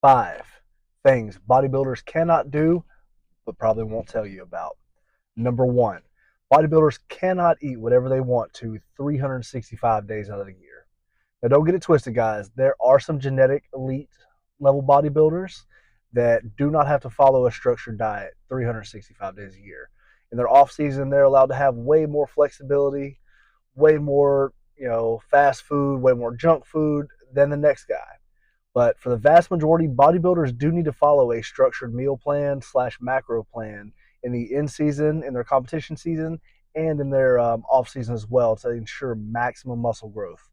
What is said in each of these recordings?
5 things bodybuilders cannot do, but probably won't tell you about. Number 1, bodybuilders cannot eat whatever they want to 365 days out of the year. Now, don't get it twisted, guys. There are some genetic elite level bodybuilders that do not have to follow a structured diet 365 days a year. In their off season, they're allowed to have way more flexibility, way more, fast food, way more junk food than the next guy. But for the vast majority, bodybuilders do need to follow a structured meal plan slash macro plan in the in season, in their competition season, and in their off season as well to ensure maximum muscle growth.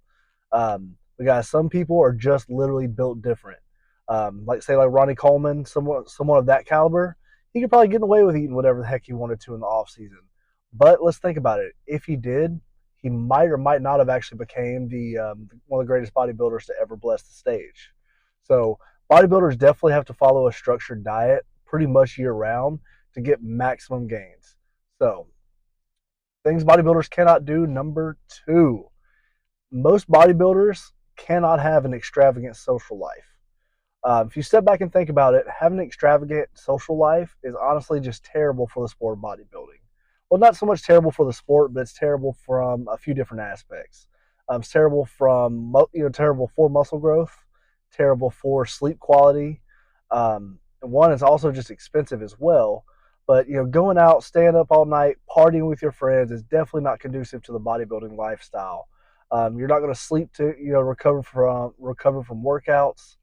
But guys, some people are just literally built different. Like Ronnie Coleman, someone of that caliber, he could probably get away with eating whatever the heck he wanted to in the off season. But let's think about it. If he did, he might or might not have actually became the one of the greatest bodybuilders to ever bless the stage. So bodybuilders definitely have to follow a structured diet pretty much year round to get maximum gains. So things bodybuilders cannot do. Number 2, most bodybuilders cannot have an extravagant social life. If you step back and think about it, having an extravagant social life is honestly just terrible for the sport of bodybuilding. Well, not so much terrible for the sport, but it's terrible from a few different aspects. It's terrible terrible for muscle growth, terrible for sleep quality. And one, it's also just expensive as well. But going out, staying up all night, partying with your friends is definitely not conducive to the bodybuilding lifestyle. You're not going to sleep to recover from workouts.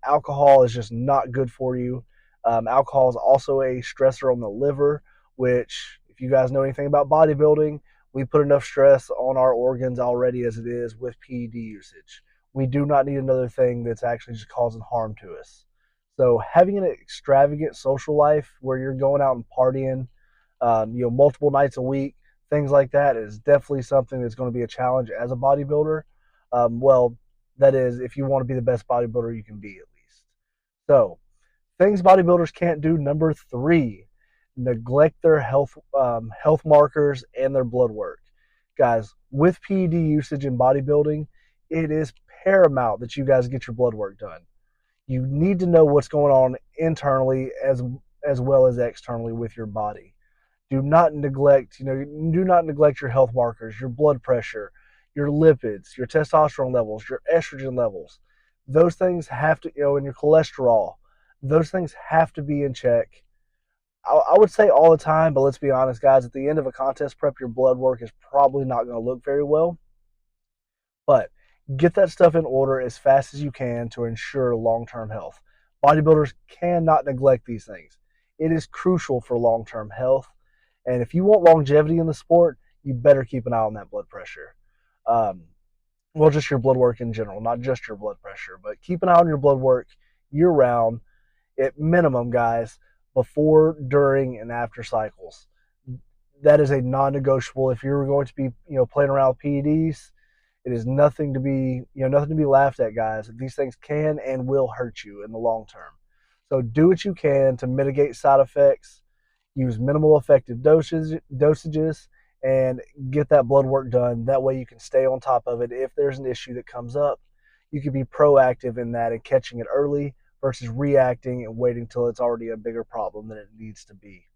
Alcohol is just not good for you. Alcohol is also a stressor on the liver, which, if you guys know anything about bodybuilding, we put enough stress on our organs already as it is with PED usage. We do not need another thing that's actually just causing harm to us. So having an extravagant social life where you're going out and partying, multiple nights a week, things like that is definitely something that's going to be a challenge as a bodybuilder. Well, that is, if you want to be the best bodybuilder you can be, at least. So, things bodybuilders can't do. Number 3, neglect their health markers and their blood work. Guys, with PED usage in bodybuilding, it is paramount that you guys get your blood work done. You need to know what's going on internally as well as externally with your body. Do not neglect your health markers, your blood pressure, your lipids, your testosterone levels, your estrogen levels. Those things have to, and your cholesterol, those things have to be in check. I would say all the time, but let's be honest, guys, at the end of a contest prep, your blood work is probably not going to look very well. But get that stuff in order as fast as you can to ensure long-term health. Bodybuilders cannot neglect these things. It is crucial for long-term health. And if you want longevity in the sport, you better keep an eye on that blood pressure. Just your blood work in general, not just your blood pressure, but keep an eye on your blood work year round, at minimum, guys, before, during, and after cycles. That is a non-negotiable. If you're going to be, playing around with PEDs, it is nothing to be laughed at, guys. These things can and will hurt you in the long term. So do what you can to mitigate side effects. Use minimal effective dosages, and get that blood work done. That way you can stay on top of it. If there's an issue that comes up, you can be proactive in that and catching it early versus reacting and waiting till it's already a bigger problem than it needs to be.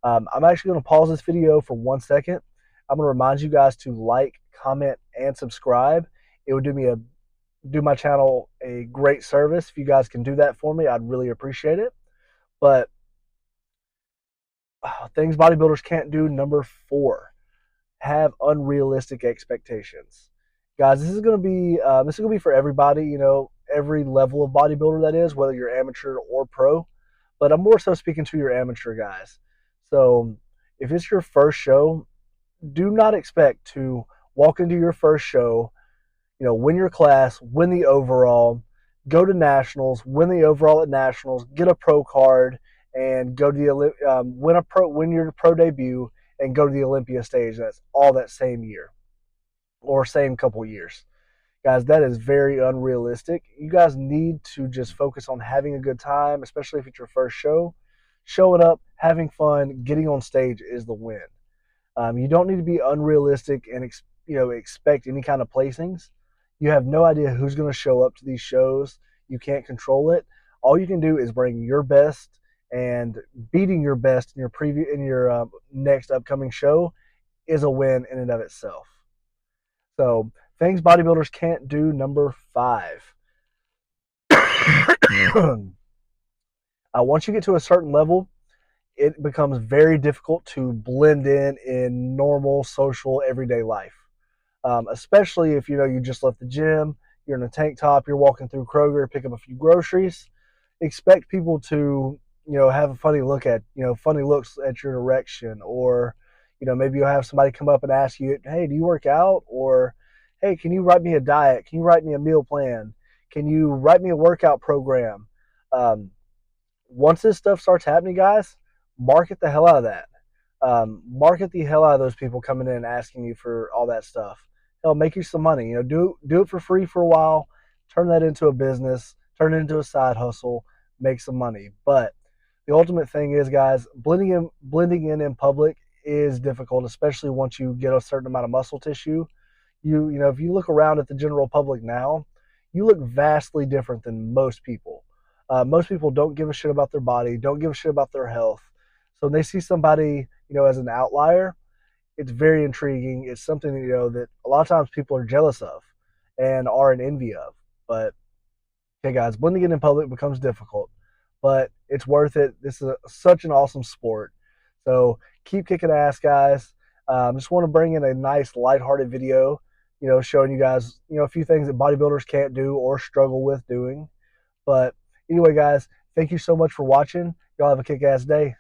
I'm actually going to pause this video for 1 second. I'm going to remind you guys to like, comment, and subscribe. It would do my channel a great service. If you guys can do that for me, I'd really appreciate it. But things bodybuilders can't do. Number 4, have unrealistic expectations. Guys, this is going to be for everybody, every level of bodybuilder, that is, whether you're amateur or pro. But I'm more so speaking to your amateur guys. So if it's your first show, do not expect to walk into your first show, win your class, win the overall, go to nationals, win the overall at nationals, get a pro card, and go to the win your pro debut and go to the Olympia stage. That's all that same year or same couple years. Guys, that is very unrealistic. You guys need to just focus on having a good time, especially if it's your first show. Showing up, having fun, getting on stage is the win. You don't need to be unrealistic and expect any kind of placings. You have no idea who's going to show up to these shows. You can't control it. All you can do is bring your best, and beating your best in your next upcoming show is a win in and of itself. So things bodybuilders can't do. Number 5. Once you get to a certain level, it becomes very difficult to blend in normal social everyday life. Especially if you just left the gym, you're in a tank top, you're walking through Kroger, pick up a few groceries. Expect people to have a funny looks at your direction, or maybe you'll have somebody come up and ask you, hey, do you work out? Or hey, can you write me a diet? Can you write me a meal plan? Can you write me a workout program? um, Once this stuff starts happening, guys, market the hell out of that. Market the hell out of those people coming in and asking you for all that stuff. Hell, make you some money. Do it for free for a while. Turn that into a business. Turn it into a side hustle. Make some money. But the ultimate thing is, guys, blending in public is difficult, especially once you get a certain amount of muscle tissue. If you look around at the general public now, you look vastly different than most people. Most people don't give a shit about their body, don't give a shit about their health. So when they see somebody, as an outlier, it's very intriguing. It's something that a lot of times people are jealous of and are in envy of. But okay, guys, blending in public becomes difficult, but it's worth it. This is such an awesome sport. So keep kicking ass, guys. Just want to bring in a nice, lighthearted video, showing you guys, a few things that bodybuilders can't do or struggle with doing. But anyway, guys, thank you so much for watching. Y'all have a kick ass day.